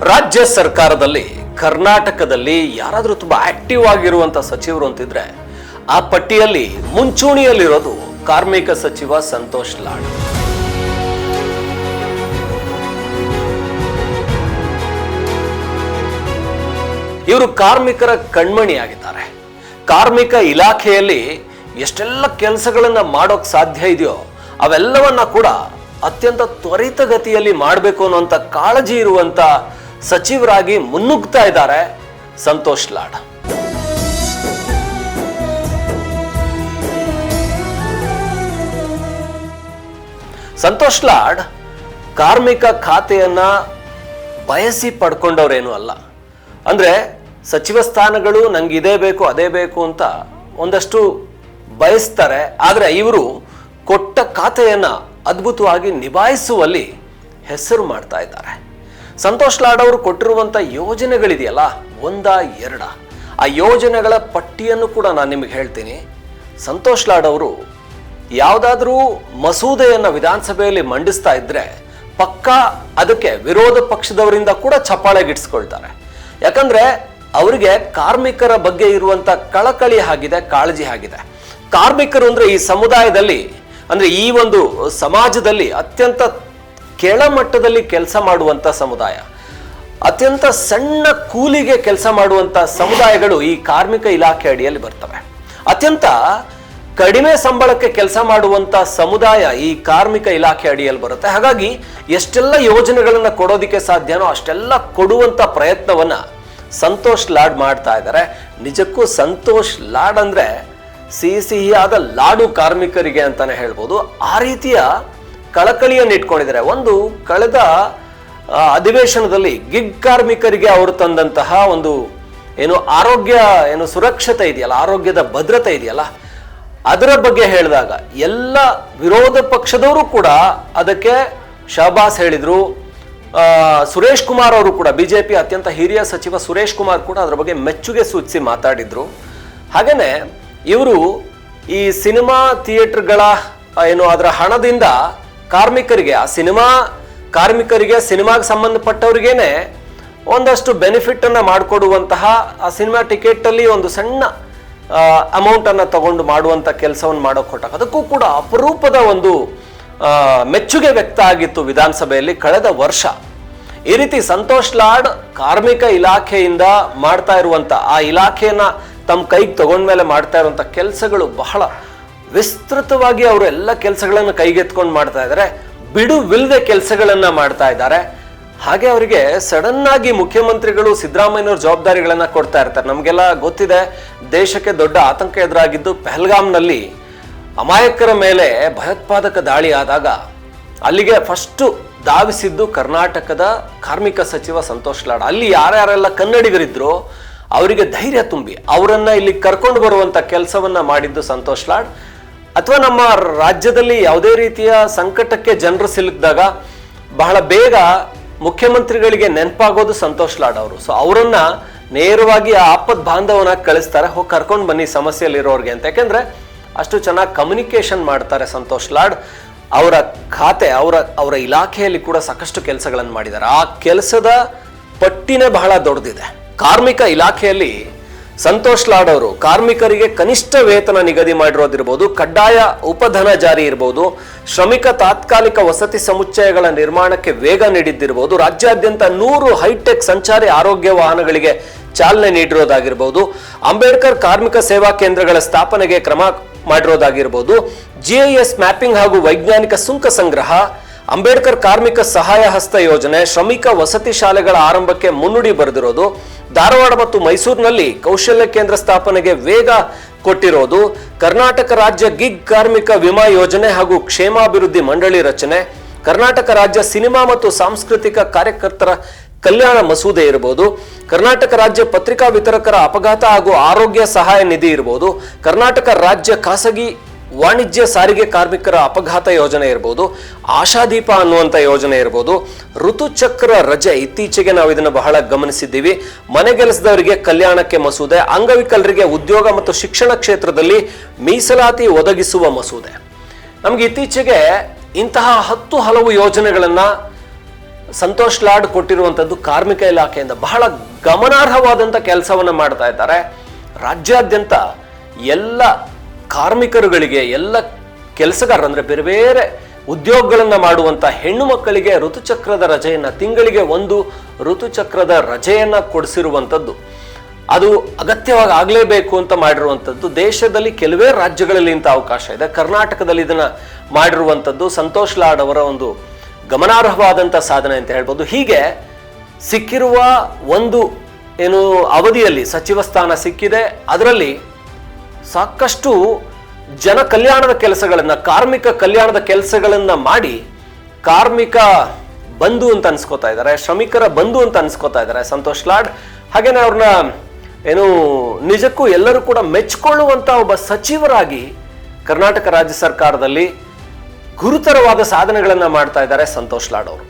ರಾಜ್ಯ ಸರ್ಕಾರದಲ್ಲಿ ಕರ್ನಾಟಕದಲ್ಲಿ ಯಾರಾದರೂ ತುಂಬಾ ಆಕ್ಟಿವ್ ಆಗಿರುವಂತ ಸಚಿವರು ಅಂತಿದ್ರೆ ಆ ಪಟ್ಟಿಯಲ್ಲಿ ಮುಂಚೂಣಿಯಲ್ಲಿರೋದು ಕಾರ್ಮಿಕ ಸಚಿವ ಸಂತೋಷ್ ಲಾಡ್. ಇವರು ಕಾರ್ಮಿಕರ ಕಣ್ಮಣಿಯಾಗಿದ್ದಾರೆ. ಕಾರ್ಮಿಕ ಇಲಾಖೆಯಲ್ಲಿ ಎಷ್ಟೆಲ್ಲ ಕೆಲಸಗಳನ್ನ ಮಾಡೋಕ್ ಸಾಧ್ಯ ಇದೆಯೋ ಅವೆಲ್ಲವನ್ನ ಕೂಡ ಅತ್ಯಂತ ತ್ವರಿತಗತಿಯಲ್ಲಿ ಮಾಡಬೇಕು ಅನ್ನುವಂಥ ಕಾಳಜಿ ಇರುವಂತ ಸಚಿವರಾಗಿ ಮುನ್ನುಗ್ತಾ ಇದ್ದಾರೆ ಸಂತೋಷ್ ಲಾಡ್. ಸಂತೋಷ್ ಲಾಡ್ ಕಾರ್ಮಿಕ ಖಾತೆಯನ್ನ ಬಯಸಿ ಪಡ್ಕೊಂಡವ್ರೇನು ಅಲ್ಲ. ಅಂದ್ರೆ ಸಚಿವ ಸ್ಥಾನಗಳು ನಂಗೆ ಇದೇ ಬೇಕು ಅದೇ ಬೇಕು ಅಂತ ಒಂದಷ್ಟು ಬಯಸ್ತಾರೆ. ಆದ್ರೆ ಇವರು ಕೊಟ್ಟ ಖಾತೆಯನ್ನ ಅದ್ಭುತವಾಗಿ ನಿಭಾಯಿಸುವಲ್ಲಿ ಹೆಸರು ಮಾಡ್ತಾ ಇದ್ದಾರೆ. ಸಂತೋಷ್ ಲಾಡ್ ಅವರು ಕೊಟ್ಟಿರುವಂತ ಯೋಜನೆಗಳಿದೆಯಲ್ಲ, ಒಂದ ಎರಡ, ಆ ಯೋಜನೆಗಳ ಪಟ್ಟಿಯನ್ನು ಕೂಡ ನಾನು ನಿಮಗೆ ಹೇಳ್ತೀನಿ. ಸಂತೋಷ್ ಲಾಡ್ ಅವರು ಯಾವುದಾದ್ರೂ ಮಸೂದೆಯನ್ನ ವಿಧಾನಸಭೆಯಲ್ಲಿ ಮಂಡಿಸ್ತಾ ಇದ್ರೆ ಪಕ್ಕಾ ಅದಕ್ಕೆ ವಿರೋಧ ಪಕ್ಷದವರಿಂದ ಕೂಡ ಚಪ್ಪಾಳೆಗಿಡ್ಸ್ಕೊಳ್ತಾರೆ. ಯಾಕಂದ್ರೆ ಅವರಿಗೆ ಕಾರ್ಮಿಕರ ಬಗ್ಗೆ ಇರುವಂತ ಕಳಕಳಿ ಆಗಿದೆ, ಕಾಳಜಿ ಆಗಿದೆ. ಕಾರ್ಮಿಕರು ಅಂದ್ರೆ ಈ ಸಮುದಾಯದಲ್ಲಿ ಅಂದ್ರೆ ಈ ಒಂದು ಸಮಾಜದಲ್ಲಿ ಅತ್ಯಂತ ಕೆಳಮಟ್ಟದಲ್ಲಿ ಕೆಲಸ ಮಾಡುವಂತ ಸಮುದಾಯ, ಅತ್ಯಂತ ಸಣ್ಣ ಕೂಲಿಗೆ ಕೆಲಸ ಮಾಡುವಂತ ಸಮುದಾಯಗಳು ಈ ಕಾರ್ಮಿಕ ಇಲಾಖೆ ಅಡಿಯಲ್ಲಿ ಬರ್ತವೆ. ಅತ್ಯಂತ ಕಡಿಮೆ ಸಂಬಳಕ್ಕೆ ಕೆಲಸ ಮಾಡುವಂತ ಸಮುದಾಯ ಈ ಕಾರ್ಮಿಕ ಇಲಾಖೆ ಅಡಿಯಲ್ಲಿ ಬರುತ್ತೆ. ಹಾಗಾಗಿ ಎಷ್ಟೆಲ್ಲ ಯೋಜನೆಗಳನ್ನ ಕೊಡೋದಿಕ್ಕೆ ಸಾಧ್ಯನೋ ಅಷ್ಟೆಲ್ಲ ಕೊಡುವಂತ ಪ್ರಯತ್ನವನ್ನ ಸಂತೋಷ್ ಲಾಡ್ ಮಾಡ್ತಾ ಇದ್ದಾರೆ. ನಿಜಕ್ಕೂ ಸಂತೋಷ್ ಲಾಡ್ ಅಂದ್ರೆ ಸಿಹಿಯಾದ ಲಾಡು ಕಾರ್ಮಿಕರಿಗೆ ಅಂತಾನೆ ಹೇಳ್ಬೋದು. ಆ ರೀತಿಯ ಕಳಕಳಿಯನ್ನು ಇಟ್ಕೊಂಡಿದ್ದಾರೆ. ಒಂದು ಕಳೆದ ಅಧಿವೇಶನದಲ್ಲಿ ಗಿಗ್ ಕಾರ್ಮಿಕರಿಗೆ ಅವರು ತಂದಂತಹ ಒಂದು ಆರೋಗ್ಯ ಸುರಕ್ಷತೆ ಇದೆಯಲ್ಲ, ಆರೋಗ್ಯದ ಭದ್ರತೆ ಇದೆಯಲ್ಲ, ಅದರ ಬಗ್ಗೆ ಹೇಳಿದಾಗ ಎಲ್ಲ ವಿರೋಧ ಪಕ್ಷದವರು ಕೂಡ ಅದಕ್ಕೆ ಶಹಬಾಸ್ ಹೇಳಿದ್ರು. ಸುರೇಶ್ ಕುಮಾರ್ ಅವರು ಕೂಡ, ಬಿಜೆಪಿ ಅತ್ಯಂತ ಹಿರಿಯ ಸಚಿವ ಸುರೇಶ್ ಕುಮಾರ್ ಕೂಡ ಅದರ ಬಗ್ಗೆ ಮೆಚ್ಚುಗೆ ಸೂಚಿಸಿ ಮಾತಾಡಿದ್ರು. ಹಾಗೇನೆ ಇವರು ಈ ಸಿನಿಮಾ ಥಿಯೇಟರ್ಗಳ ಅದರ ಹಣದಿಂದ ಕಾರ್ಮಿಕರಿಗೆ, ಆ ಸಿನಿಮಾ ಕಾರ್ಮಿಕರಿಗೆ, ಸಿನಿಮಾಗೆ ಸಂಬಂಧಪಟ್ಟವ್ರಿಗೇನೆ ಒಂದಷ್ಟು ಬೆನಿಫಿಟ್ ಅನ್ನ ಮಾಡಿಕೊಡುವಂತಹ, ಆ ಸಿನಿಮಾ ಟಿಕೆಟ್ ಅಲ್ಲಿ ಒಂದು ಸಣ್ಣ ಅಮೌಂಟ್ ಅನ್ನ ತಗೊಂಡು ಮಾಡುವಂತ ಕೆಲಸವನ್ನು ಮಾಡೋಕೆ ಹೊರಟಾಗ ಅದಕ್ಕೂ ಕೂಡ ಅಪರೂಪದ ಒಂದು ಮೆಚ್ಚುಗೆ ವ್ಯಕ್ತ ಆಗಿತ್ತು ವಿಧಾನಸಭೆಯಲ್ಲಿ ಕಳೆದ ವರ್ಷ. ಈ ರೀತಿ ಸಂತೋಷ್ ಲಾಡ್ ಕಾರ್ಮಿಕ ಇಲಾಖೆಯಿಂದ ಮಾಡ್ತಾ ಇರುವಂತ, ಆ ಇಲಾಖೆಯನ್ನ ತಮ್ಮ ಕೈಗೆ ತಗೊಂಡ್ಮೇಲೆ ಮಾಡ್ತಾ ಇರುವಂತ ಕೆಲಸಗಳು ಬಹಳ ವಿಸ್ತೃತವಾಗಿ ಅವರು ಎಲ್ಲ ಕೆಲಸಗಳನ್ನು ಕೈಗೆತ್ಕೊಂಡು ಮಾಡ್ತಾ ಇದ್ದಾರೆ. ಬಿಡುವಿಲ್ಲದೆ ಕೆಲಸಗಳನ್ನ ಮಾಡ್ತಾ ಇದ್ದಾರೆ. ಹಾಗೆ ಅವರಿಗೆ ಸಡನ್ ಆಗಿ ಮುಖ್ಯಮಂತ್ರಿಗಳು ಸಿದ್ದರಾಮಯ್ಯನವ್ರ ಜವಾಬ್ದಾರಿಗಳನ್ನ ಕೊಡ್ತಾ ಇರ್ತಾರೆ. ನಮಗೆಲ್ಲ ಗೊತ್ತಿದೆ, ದೇಶಕ್ಕೆ ದೊಡ್ಡ ಆತಂಕ ಎದುರಾಗಿದ್ದು ಪಹಲ್ಗಾಮ್ನಲ್ಲಿ ಅಮಾಯಕರ ಮೇಲೆ ಭಯೋತ್ಪಾದಕ ದಾಳಿ ಆದಾಗ ಅಲ್ಲಿಗೆ ಫಸ್ಟ್ ಧಾವಿಸಿದ್ದು ಕರ್ನಾಟಕದ ಕಾರ್ಮಿಕ ಸಚಿವ ಸಂತೋಷ್ ಲಾಡ್. ಅಲ್ಲಿ ಯಾರ್ಯಾರೆಲ್ಲ ಕನ್ನಡಿಗರಿದ್ರು ಅವರಿಗೆ ಧೈರ್ಯ ತುಂಬಿ ಅವರನ್ನ ಇಲ್ಲಿ ಕರ್ಕೊಂಡು ಬರುವಂತ ಕೆಲಸವನ್ನ ಮಾಡಿದ್ದು ಸಂತೋಷ್ ಲಾಡ್. ಅಥವಾ ನಮ್ಮ ರಾಜ್ಯದಲ್ಲಿ ಯಾವುದೇ ರೀತಿಯ ಸಂಕಟಕ್ಕೆ ಜನರು ಸಿಲುಕಿದಾಗ ಬಹಳ ಬೇಗ ಮುಖ್ಯಮಂತ್ರಿಗಳಿಗೆ ನೆನಪಾಗೋದು ಸಂತೋಷ್ ಲಾಡ್ ಅವರು. ಸೊ ಅವರನ್ನ ನೇರವಾಗಿ ಆ ಆಪತ್ ಬಾಂಧವನ ಕಳಿಸ್ತಾರೆ, ಹೋಗಿ ಕರ್ಕೊಂಡು ಬನ್ನಿ ಸಮಸ್ಯೆಯಲ್ಲಿರೋರ್ಗೆ ಅಂತ. ಯಾಕೆಂದ್ರೆ ಅಷ್ಟು ಚೆನ್ನಾಗಿ ಕಮ್ಯುನಿಕೇಶನ್ ಮಾಡ್ತಾರೆ ಸಂತೋಷ್ ಲಾಡ್. ಅವರ ಖಾತೆ, ಅವರ ಇಲಾಖೆಯಲ್ಲಿ ಕೂಡ ಸಾಕಷ್ಟು ಕೆಲಸಗಳನ್ನು ಮಾಡಿದ್ದಾರೆ. ಆ ಕೆಲಸದ ಪಟ್ಟಿನೇ ಬಹಳ ದೊಡ್ಡದಿದೆ. ಕಾರ್ಮಿಕ ಇಲಾಖೆಯಲ್ಲಿ ಸಂತೋಷ್ ಲಾಡ್ ಅವರು ಕಾರ್ಮಿಕರಿಗೆ ಕನಿಷ್ಠ ವೇತನ ನಿಗದಿ ಮಾಡಿರೋದಿರ್ಬೋದು, ಕಡ್ಡಾಯ ಉಪಧನ ಜಾರಿ ಇರ್ಬೋದು, ಶ್ರಮಿಕ ತಾತ್ಕಾಲಿಕ ವಸತಿ ಸಮುಚ್ಚಯಗಳ ನಿರ್ಮಾಣಕ್ಕೆ ವೇಗ ನೀಡಿದ್ದಿರ್ಬೋದು, ರಾಜ್ಯಾದ್ಯಂತ 100 ಹೈಟೆಕ್ ಸಂಚಾರಿ ಆರೋಗ್ಯ ವಾಹನಗಳಿಗೆ ಚಾಲನೆ ನೀಡಿರೋದಾಗಿರ್ಬೋದು, ಅಂಬೇಡ್ಕರ್ ಕಾರ್ಮಿಕ ಸೇವಾ ಕೇಂದ್ರಗಳ ಸ್ಥಾಪನೆಗೆ ಕ್ರಮ ಮಾಡಿರೋದಾಗಿರ್ಬೋದು, GIS ಮ್ಯಾಪಿಂಗ್ ಹಾಗೂ ವೈಜ್ಞಾನಿಕ ಸುಂಕ ಸಂಗ್ರಹ, ಅಂಬೇಡ್ಕರ್ ಕಾರ್ಮಿಕ ಸಹಾಯ ಹಸ್ತ ಯೋಜನೆ, ಶ್ರಮಿಕ ವಸತಿ ಶಾಲೆಗಳ ಆರಂಭಕ್ಕೆ ಮುನ್ನುಡಿ ಬರೆದಿರೋದು, ಧಾರವಾಡ ಮತ್ತು ಮೈಸೂರಿನಲ್ಲಿ ಕೌಶಲ್ಯ ಕೇಂದ್ರ ಸ್ಥಾಪನೆಗೆ ವೇಗ ಕೊಟ್ಟಿರೋದು, ಕರ್ನಾಟಕ ರಾಜ್ಯ ಗಿಗ್ ಕಾರ್ಮಿಕ ವಿಮಾ ಯೋಜನೆ ಹಾಗೂ ಕ್ಷೇಮಾಭಿವೃದ್ಧಿ ಮಂಡಳಿ ರಚನೆ, ಕರ್ನಾಟಕ ರಾಜ್ಯ ಸಿನಿಮಾ ಮತ್ತು ಸಾಂಸ್ಕೃತಿಕ ಕಾರ್ಯಕರ್ತರ ಕಲ್ಯಾಣ ಮಸೂದೆ ಇರಬಹುದು, ಕರ್ನಾಟಕ ರಾಜ್ಯ ಪತ್ರಿಕಾ ವಿತರಕರ ಅಪಘಾತ ಹಾಗೂ ಆರೋಗ್ಯ ಸಹಾಯ ನಿಧಿ ಇರಬಹುದು, ಕರ್ನಾಟಕ ರಾಜ್ಯ ಖಾಸಗಿ ವಾಣಿಜ್ಯ ಸಾರಿಗೆ ಕಾರ್ಮಿಕರ ಅಪಘಾತ ಯೋಜನೆ ಇರಬಹುದು, ಆಶಾದೀಪ ಅನ್ನುವಂಥ ಯೋಜನೆ ಇರಬಹುದು, ಋತುಚಕ್ರ ರಜೆ, ಇತ್ತೀಚೆಗೆ ನಾವು ಇದನ್ನು ಬಹಳ ಗಮನಿಸಿದ್ದೀವಿ, ಮನೆಗೆಲಸದವರಿಗೆ ಕಲ್ಯಾಣಕ್ಕೆ ಮಸೂದೆ, ಅಂಗವಿಕಲರಿಗೆ ಉದ್ಯೋಗ ಮತ್ತು ಶಿಕ್ಷಣ ಕ್ಷೇತ್ರದಲ್ಲಿ ಮೀಸಲಾತಿ ಒದಗಿಸುವ ಮಸೂದೆ. ನಮ್ಗೆ ಇತ್ತೀಚೆಗೆ ಇಂತಹ 10 ಹಲವು ಯೋಜನೆಗಳನ್ನ ಸಂತೋಷ್ ಲಾಡ್ ಕೊಟ್ಟಿರುವಂಥದ್ದು ಕಾರ್ಮಿಕ ಇಲಾಖೆಯಿಂದ ಬಹಳ ಗಮನಾರ್ಹವಾದಂಥ ಕೆಲಸವನ್ನು ಮಾಡ್ತಾ ಇದ್ದಾರೆ. ರಾಜ್ಯಾದ್ಯಂತ ಎಲ್ಲ ಕಾರ್ಮಿಕರುಗಳಿಗೆ, ಎಲ್ಲ ಕೆಲಸಗಾರರು ಅಂದರೆ ಬೇರೆ ಬೇರೆ ಉದ್ಯೋಗಗಳನ್ನು ಮಾಡುವಂಥ ಹೆಣ್ಣು ಮಕ್ಕಳಿಗೆ ಋತುಚಕ್ರದ ರಜೆಯನ್ನು, ತಿಂಗಳಿಗೆ ಒಂದು ಋತುಚಕ್ರದ ರಜೆಯನ್ನು ಕೊಡಿಸಿರುವಂಥದ್ದು, ಅದು ಅಗತ್ಯವಾಗಿ ಆಗಲೇಬೇಕು ಅಂತ ಮಾಡಿರುವಂಥದ್ದು. ದೇಶದಲ್ಲಿ ಕೆಲವೇ ರಾಜ್ಯಗಳಲ್ಲಿ ಇಂಥ ಅವಕಾಶ ಇದೆ. ಕರ್ನಾಟಕದಲ್ಲಿ ಇದನ್ನು ಮಾಡಿರುವಂಥದ್ದು ಸಂತೋಷ್ ಲಾಡ್ ಅವರ ಒಂದು ಗಮನಾರ್ಹವಾದಂಥ ಸಾಧನೆ ಅಂತ ಹೇಳ್ಬೋದು. ಹೀಗೆ ಸಿಕ್ಕಿರುವ ಒಂದು ಅವಧಿಯಲ್ಲಿ ಸಚಿವ ಸ್ಥಾನ ಸಿಕ್ಕಿದೆ. ಅದರಲ್ಲಿ ಸಾಕಷ್ಟು ಜನ ಕಲ್ಯಾಣದ ಕೆಲಸಗಳನ್ನು, ಕಾರ್ಮಿಕ ಕಲ್ಯಾಣದ ಕೆಲಸಗಳನ್ನು ಮಾಡಿ ಕಾರ್ಮಿಕ ಬಂಧು ಅಂತ ಅನ್ಸ್ಕೋತಾ ಇದ್ದಾರೆ, ಶ್ರಮಿಕರ ಬಂಧು ಅಂತ ಅನ್ಸ್ಕೋತಾ ಇದ್ದಾರೆ ಸಂತೋಷ್ ಲಾಡ್. ಹಾಗೇನೆ ಅವ್ರನ್ನ ನಿಜಕ್ಕೂ ಎಲ್ಲರೂ ಕೂಡ ಮೆಚ್ಚಿಕೊಳ್ಳುವಂತ ಒಬ್ಬ ಸಚಿವರಾಗಿ ಕರ್ನಾಟಕ ರಾಜ್ಯ ಸರ್ಕಾರದಲ್ಲಿ ಗುರುತರವಾದ ಸಾಧನೆಗಳನ್ನ ಮಾಡ್ತಾ ಇದ್ದಾರೆ ಸಂತೋಷ್ ಲಾಡ್ ಅವರು.